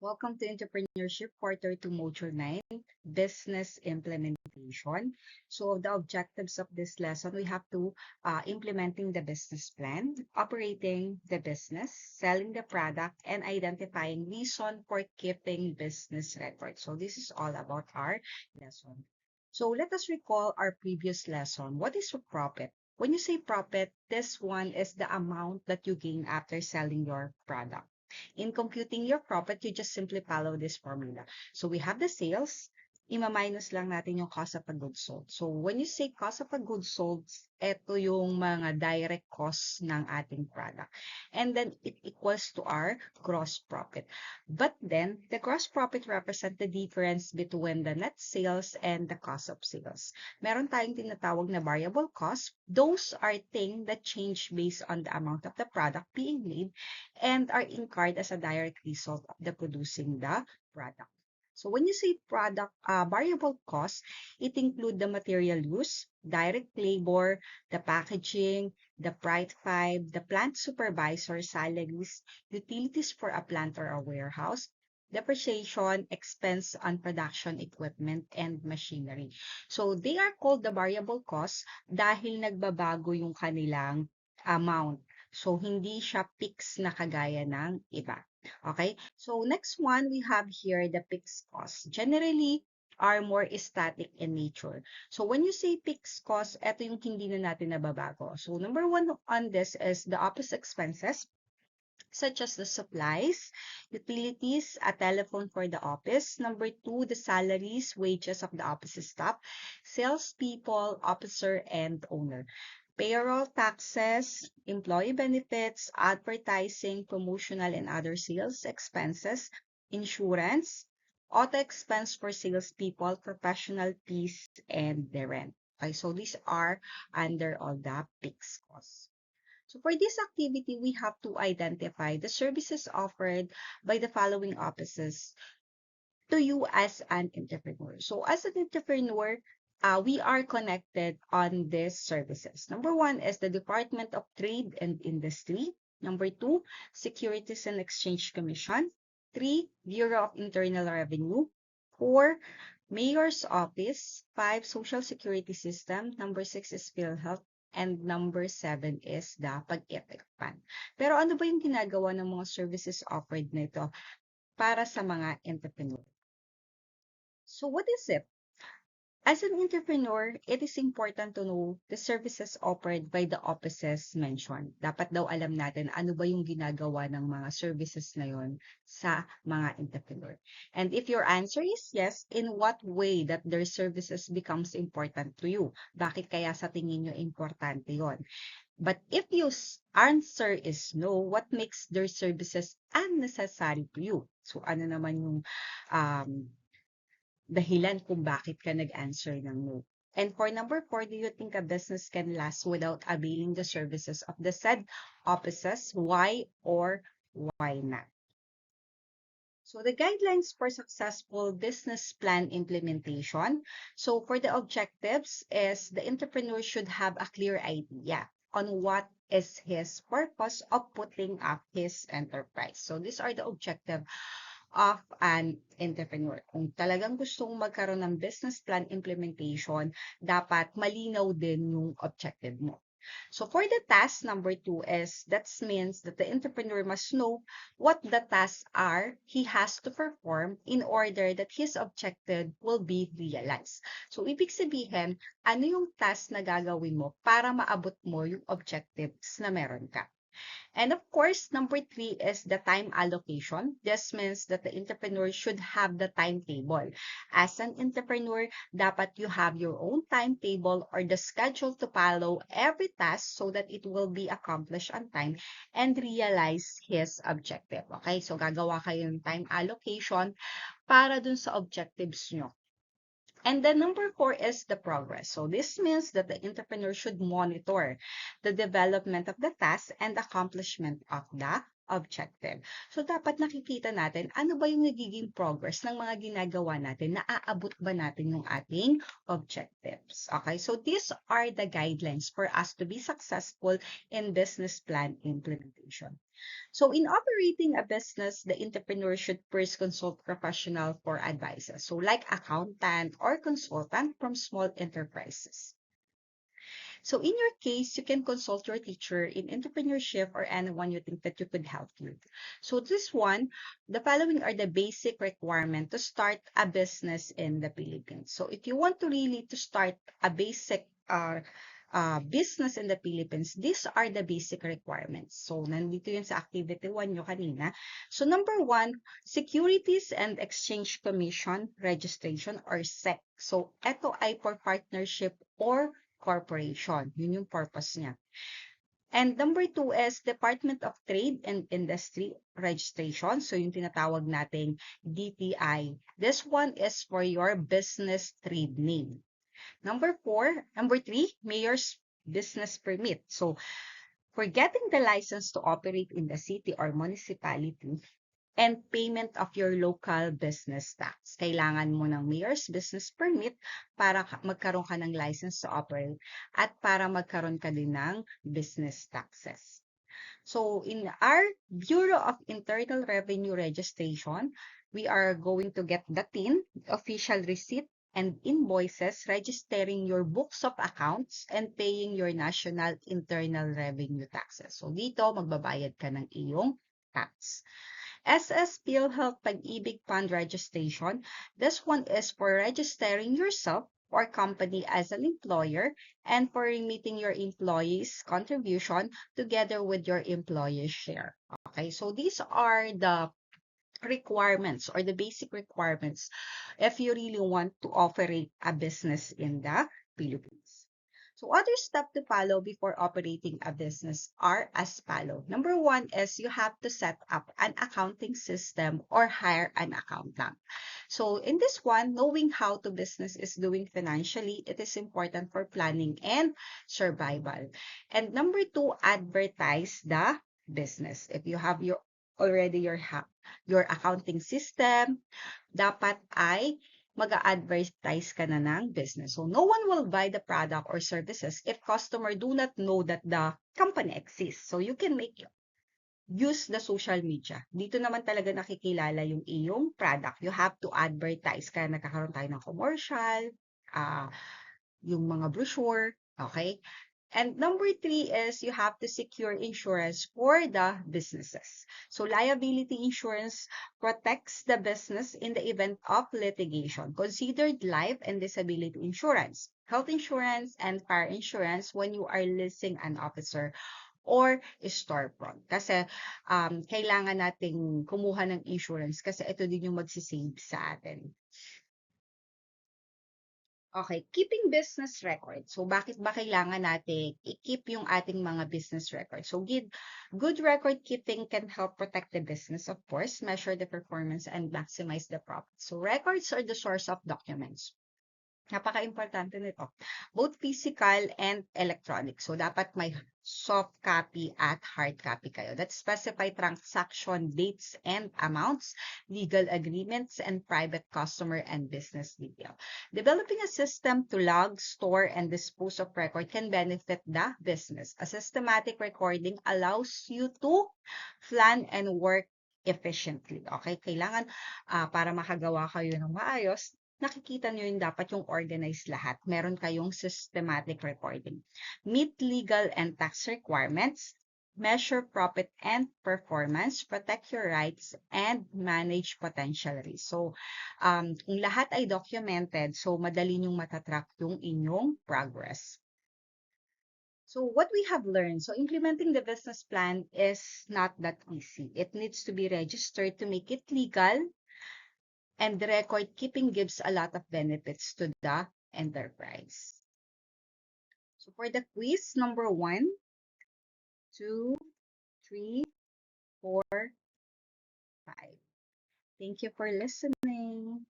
Welcome to Entrepreneurship Quarter 2 Module 9, Business Implementation. So the objectives of this lesson, we have to implementing the business plan, operating the business, selling the product, and identifying reason for keeping business record. So this is all about our lesson. So let us recall our previous lesson. What is a profit? When you say profit, this one is the amount that you gain after selling your product. In computing your profit, you just simply follow this formula. So we have the sales, ima-minus lang natin yung cost of a goods sold. So when you say cost of a goods sold, ito yung mga direct costs ng ating product. And then it equals to our gross profit. But then the gross profit represents the difference between the net sales and the cost of sales. Meron tayong tinatawag na variable cost. Those are things that change based on the amount of the product being made and are incurred as a direct result of the producing the product. So when you say product variable cost, it includes the material use, direct labor, the packaging, the freight five, the plant supervisor salaries, utilities for a plant or a warehouse, depreciation, expense on production equipment, and machinery. So they are called the variable costs dahil nagbabago yung kanilang amount. So hindi siya fixed na kagaya ng iba. Okay, so next one we have here the fixed costs. Generally, are more static in nature. So when you say fixed costs, ito yung hindi na natin nababago. So number one on this is the office expenses, such as the supplies, utilities, a telephone for the office. Number two, the salaries, wages of the office staff, salespeople, officer, and owner. Payroll taxes, employee benefits, advertising, promotional and other sales expenses, insurance, auto expense for salespeople, professional fees, and the rent. Okay, so these are under all the fixed costs. So for this activity, we have to identify the services offered by the following offices to you as an entrepreneur. So as an entrepreneur, we are connected on these services. Number one is the Department of Trade and Industry. Number two, Securities and Exchange Commission. Three, Bureau of Internal Revenue. Four, Mayor's Office. Five, Social Security System. Number six is PhilHealth. And number 7 is the Pag-ibig Fund. Pero ano ba yung ginagawa ng mga services offered nito para sa mga entrepreneur? So what is it? As an entrepreneur, it is important to know the services offered by the offices mentioned. Dapat daw alam natin ano ba yung ginagawa ng mga services na yon sa mga entrepreneur. And if your answer is yes, in what way that their services becomes important to you? Bakit kaya sa tingin nyo importante yon? But if your answer is no, what makes their services unnecessary to you? So ano naman yung dahilan kung bakit ka nag-answer ng no. And for number 4, do you think a business can last without availing the services of the said offices? Why or why not? So the guidelines for successful business plan implementation. So for the objectives is the entrepreneur should have a clear idea on what is his purpose of putting up his enterprise. So these are the objectives of an entrepreneur. Kung talagang gustong magkaroon ng business plan implementation, dapat malinaw din yung objective mo. So for the task number 2 is that means that the entrepreneur must know what the tasks are he has to perform in order that his objective will be realized. So ibig sabihin, ano yung task na gagawin mo para maabot mo yung objectives na meron ka. And of course, number 3 is the time allocation. This means that the entrepreneur should have the timetable. As an entrepreneur, dapat you have your own timetable or the schedule to follow every task so that it will be accomplished on time and realize his objective. Okay, so gagawa kayo ng time allocation para dun sa objectives nyo. And then number 4 is the progress. So this means that the entrepreneur should monitor the development of the task and accomplishment of the objective. So dapat nakikita natin ano ba yung nagiging progress ng mga ginagawa natin, naaabot ba natin yung ating objectives. Okay, so these are the guidelines for us to be successful in business plan implementation. So in operating a business, the entrepreneur should first consult professional for advices. So like accountant or consultant from small enterprises. So in your case, you can consult your teacher in entrepreneurship or anyone you think that you could help you. So this one, the following are the basic requirement to start a business in the Philippines. So if you want to really to start a basic business in the Philippines, these are the basic requirements. So nandito yun sa activity 1 nyo kanina. So number 1, Securities and Exchange Commission registration or SEC. So ito ay for partnership or corporation. Yun yung purpose niya. And number 2 is Department of Trade and Industry registration. So yung tinatawag nating DTI. This one is for your business trade name. Number 3, Mayor's Business Permit. So for getting the license to operate in the city or municipality, and payment of your local business tax. Kailangan mo ng Mayor's Business Permit para magkaroon ka ng license to operate at para magkaroon ka din ng business taxes. So in our Bureau of Internal Revenue Registration, we are going to get the TIN, official receipt, and invoices registering your books of accounts and paying your national internal revenue taxes. So dito, magbabayad ka ng iyong tax. SS PhilHealth Pag-ibig Fund Registration. This one is for registering yourself or company as an employer and for remitting your employees' contribution together with your employees' share. Okay, so these are the requirements or the basic requirements if you really want to operate a business in the Philippines. So other steps to follow before operating a business are as follow. Number 1 is you have to set up an accounting system or hire an accountant. So in this one, knowing how the business is doing financially, it is important for planning and survival. And number 2, advertise the business. If you have already your accounting system, dapat ay mag-a-advertise ka na ng business. So, no one will buy the product or services if customer do not know that the company exists. So, you can use the social media. Dito naman talaga nakikilala yung iyong product. You have to advertise. Kaya nagkakaroon tayo ng commercial, yung mga brochure, okay? And number 3 is you have to secure insurance for the businesses. So liability insurance protects the business in the event of litigation, considered life and disability insurance, health insurance, and fire insurance when you are leasing an officer or storefront. Kasi kailangan nating kumuha ng insurance kasi ito din yung magsisave sa atin. Okay, keeping business record. So, bakit ba kailangan natin i-keep yung ating mga business record? So, good record keeping can help protect the business, of course, measure the performance, and maximize the profit. So, records are the source of documents. Napaka-importante nito. Both physical and electronic. So, dapat may soft copy at hard copy kayo that specify transaction dates and amounts, legal agreements, and private customer and business detail. Developing a system to log, store, and dispose of record can benefit the business. A systematic recording allows you to plan and work efficiently. Okay? Kailangan para makagawa kayo ng maayos, nakikita nyo yung dapat yung organized lahat. Meron kayong systematic recording. Meet legal and tax requirements, measure profit and performance, protect your rights, and manage potential risk. So, kung lahat ay documented, so madali nyong matatrack yung inyong progress. So what we have learned, so implementing the business plan is not that easy. It needs to be registered to make it legal. And the record keeping gives a lot of benefits to the enterprise. So for the quiz, number 1, 2, 3, 4, 5. Thank you for listening.